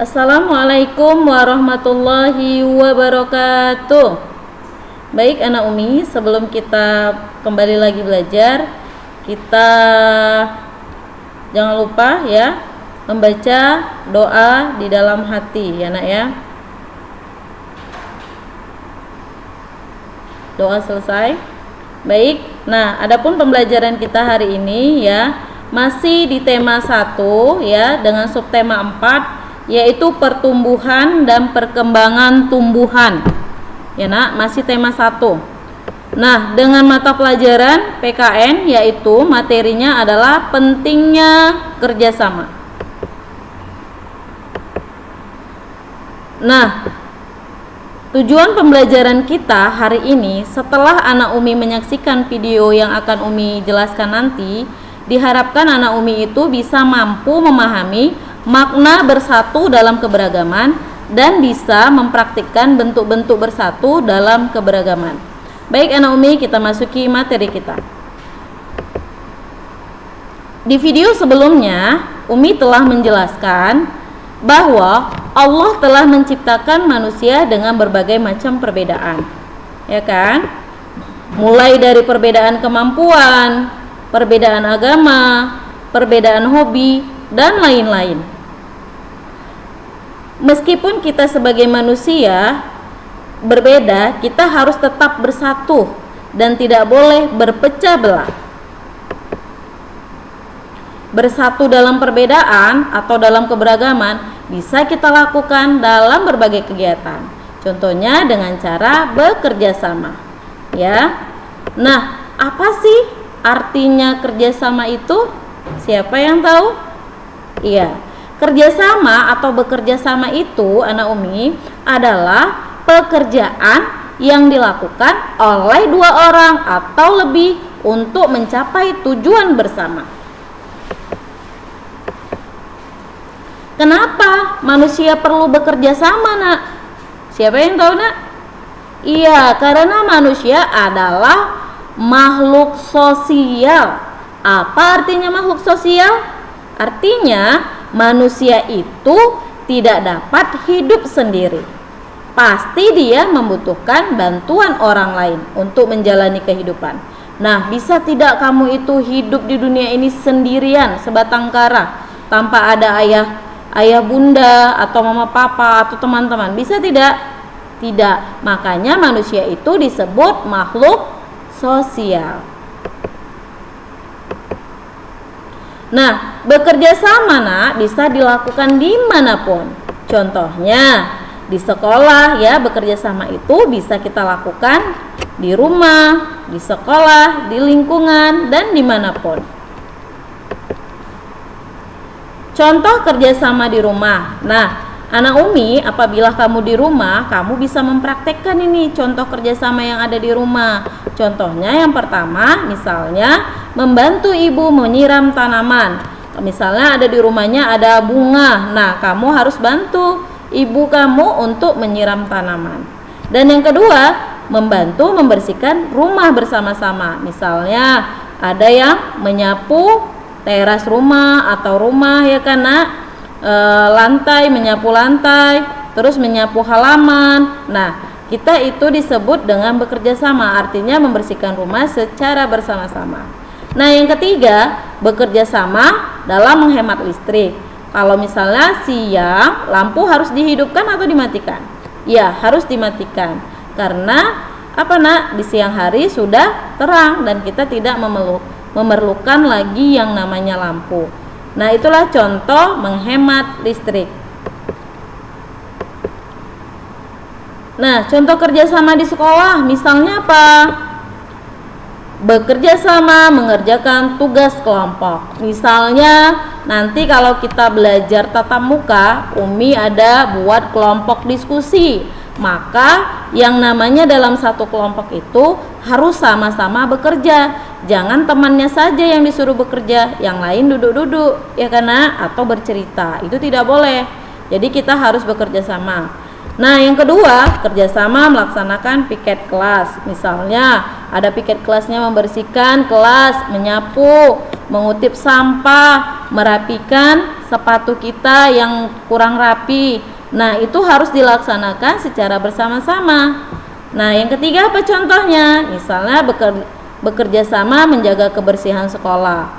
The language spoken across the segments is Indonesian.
Assalamualaikum warahmatullahi wabarakatuh. Baik anak Umi, sebelum kita kembali lagi belajar, kita jangan lupa ya membaca doa di dalam hati ya nak ya. Doa selesai. Baik, nah adapun pembelajaran kita hari ini ya masih di tema 1 ya dengan subtema 4 yaitu pertumbuhan dan perkembangan tumbuhan. Ya nak, masih tema 1. Nah, dengan mata pelajaran PKN yaitu materinya adalah pentingnya kerjasama. Nah, tujuan pembelajaran kita hari ini setelah anak Umi menyaksikan video yang akan Umi jelaskan nanti, diharapkan anak Umi itu bisa mampu memahami makna bersatu dalam keberagaman dan bisa mempraktikkan bentuk-bentuk bersatu dalam keberagaman. Baik anak Umi, kita masuki materi kita. Di video sebelumnya, Umi telah menjelaskan bahwa Allah telah menciptakan manusia dengan berbagai macam perbedaan. Ya kan? Mulai dari perbedaan kemampuan, perbedaan agama, perbedaan hobi, dan lain-lain. Meskipun kita sebagai manusia berbeda, kita harus tetap bersatu dan tidak boleh berpecah belah. Bersatu dalam perbedaan atau dalam keberagaman bisa kita lakukan dalam berbagai kegiatan. Contohnya dengan cara bekerja sama. Ya. Nah, apa sih artinya kerjasama itu? Siapa yang tahu? Iya, kerjasama atau bekerja sama itu anak Umi adalah pekerjaan yang dilakukan oleh 2 orang atau lebih untuk mencapai tujuan bersama. Kenapa manusia perlu bekerja sama nak? Siapa yang tahu nak? Iya, karena manusia adalah makhluk sosial. Apa artinya makhluk sosial? Artinya manusia itu tidak dapat hidup sendiri. Pasti dia membutuhkan bantuan orang lain untuk menjalani kehidupan. Nah, bisa tidak kamu itu hidup di dunia ini sendirian, sebatang kara, tanpa ada ayah bunda atau mama papa atau teman-teman? Bisa tidak? Tidak. Makanya manusia itu disebut makhluk sosial. Nah, bekerja sama nak bisa dilakukan dimanapun. Contohnya di sekolah ya, bekerja sama itu bisa kita lakukan di rumah, di sekolah, di lingkungan, dan dimanapun. Contoh kerjasama di rumah. Nah, anak Umi, apabila kamu di rumah, kamu bisa mempraktekkan ini contoh kerjasama yang ada di rumah. Contohnya yang pertama, misalnya membantu ibu menyiram tanaman. Misalnya ada di rumahnya ada bunga. Nah, kamu harus bantu ibu kamu untuk menyiram tanaman. Dan yang kedua, membantu membersihkan rumah bersama-sama. Misalnya ada yang menyapu teras rumah atau rumah ya kan nak, lantai, menyapu lantai, terus menyapu halaman. Nah, kita itu disebut dengan bekerja sama, artinya membersihkan rumah secara bersama-sama. Nah, yang ketiga, bekerja sama dalam menghemat listrik. Kalau misalnya siang, lampu harus dihidupkan atau dimatikan? Ya, harus dimatikan. Karena apa nak? Di siang hari sudah terang dan kita tidak memerlukan lagi yang namanya lampu. Nah, itulah contoh menghemat listrik. Nah, contoh kerjasama di sekolah misalnya apa? Bekerja sama mengerjakan tugas kelompok. Misalnya nanti kalau kita belajar tatap muka, Umi ada buat kelompok diskusi. Maka yang namanya dalam satu kelompok itu harus sama-sama bekerja. Jangan temannya saja yang disuruh bekerja, yang lain duduk-duduk ya karena atau bercerita. Itu tidak boleh. Jadi kita harus bekerja sama. Nah, yang kedua, kerjasama melaksanakan piket kelas. Misalnya ada piket kelasnya membersihkan kelas, menyapu, mengutip sampah, merapikan sepatu kita yang kurang rapi. Nah, itu harus dilaksanakan secara bersama-sama. Nah, yang ketiga apa contohnya? Misalnya bekerja sama menjaga kebersihan sekolah.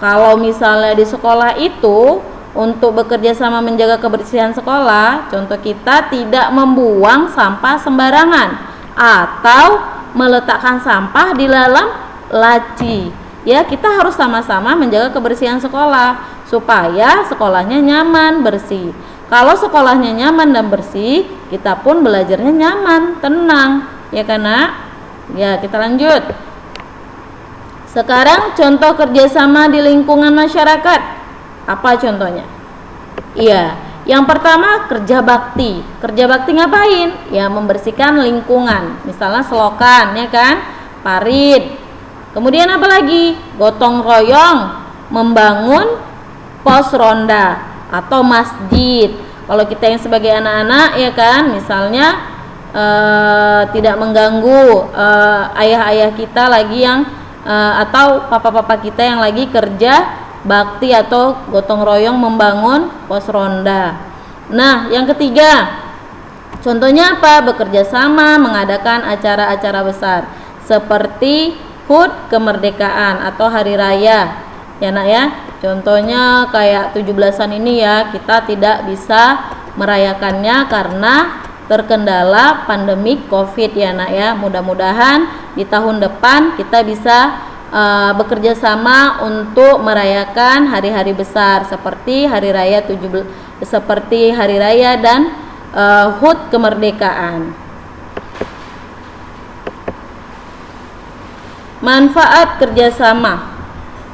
Kalau misalnya di sekolah itu untuk bekerja sama menjaga kebersihan sekolah, contoh kita tidak membuang sampah sembarangan atau meletakkan sampah di dalam laci. Ya, kita harus sama-sama menjaga kebersihan sekolah supaya sekolahnya nyaman, bersih. Kalau sekolahnya nyaman dan bersih, kita pun belajarnya nyaman, tenang, ya kan, Nak? Ya, kita lanjut. Sekarang contoh kerjasama di lingkungan masyarakat. Apa contohnya? Iya, yang pertama kerja bakti. Kerja bakti ngapain? Ya, membersihkan lingkungan. Misalnya selokan, ya kan? Parit. Kemudian apa lagi? Gotong royong, membangun pos ronda atau masjid. Kalau kita yang sebagai anak-anak, ya kan, misalnya tidak mengganggu ayah-ayah kita lagi yang atau papa-papa kita yang lagi kerja bakti atau gotong royong membangun pos ronda. Nah, yang ketiga, contohnya apa? Bekerja sama mengadakan acara-acara besar seperti HUT kemerdekaan atau hari raya. Ya, Nak ya. Contohnya kayak 17-an ini ya, kita tidak bisa merayakannya karena terkendala pandemi Covid ya, Nak ya. Mudah-mudahan di tahun depan kita bisa bekerja sama untuk merayakan hari-hari besar seperti hari raya dan HUT kemerdekaan. Manfaat kerjasama.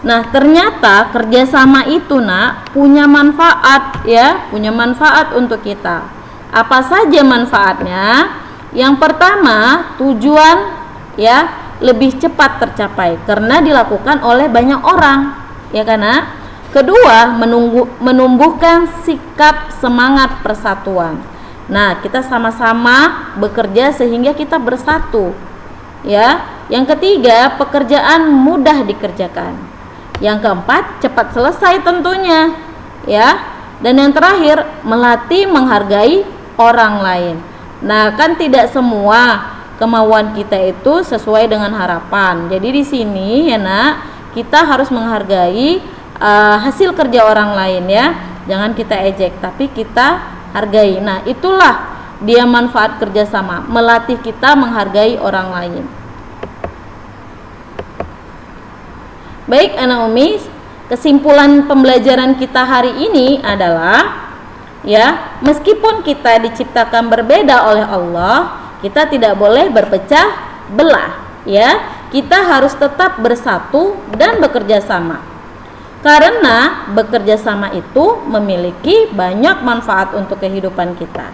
Nah, ternyata kerjasama itu, Nak, punya manfaat ya, punya manfaat untuk kita. Apa saja manfaatnya? Yang pertama, tujuan ya lebih cepat tercapai karena dilakukan oleh banyak orang, ya kan, Nak? Kedua, menumbuhkan sikap semangat persatuan. Nah, kita sama-sama bekerja sehingga kita bersatu. Ya. Yang ketiga, pekerjaan mudah dikerjakan. Yang keempat, cepat selesai tentunya, ya. Dan yang terakhir, melatih menghargai orang lain. Nah, kan tidak semua kemauan kita itu sesuai dengan harapan. Jadi di sini ya, Nak, kita harus menghargai hasil kerja orang lain ya. Jangan kita ejek, tapi kita hargai. Nah, itulah dia manfaat kerjasama, melatih kita menghargai orang lain. Baik anak Umi, kesimpulan pembelajaran kita hari ini adalah ya, meskipun kita diciptakan berbeda oleh Allah, kita tidak boleh berpecah belah ya. Kita harus tetap bersatu dan bekerja sama. Karena bekerja sama itu memiliki banyak manfaat untuk kehidupan kita.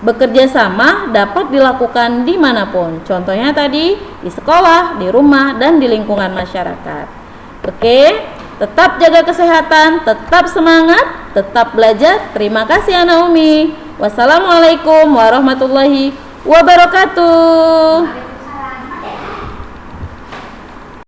Bekerja sama dapat dilakukan dimanapun. Contohnya tadi di sekolah, di rumah, dan di lingkungan masyarakat. Oke, tetap jaga kesehatan, tetap semangat, tetap belajar. Terima kasih Ana Umi. Wassalamualaikum warahmatullahi wabarakatuh.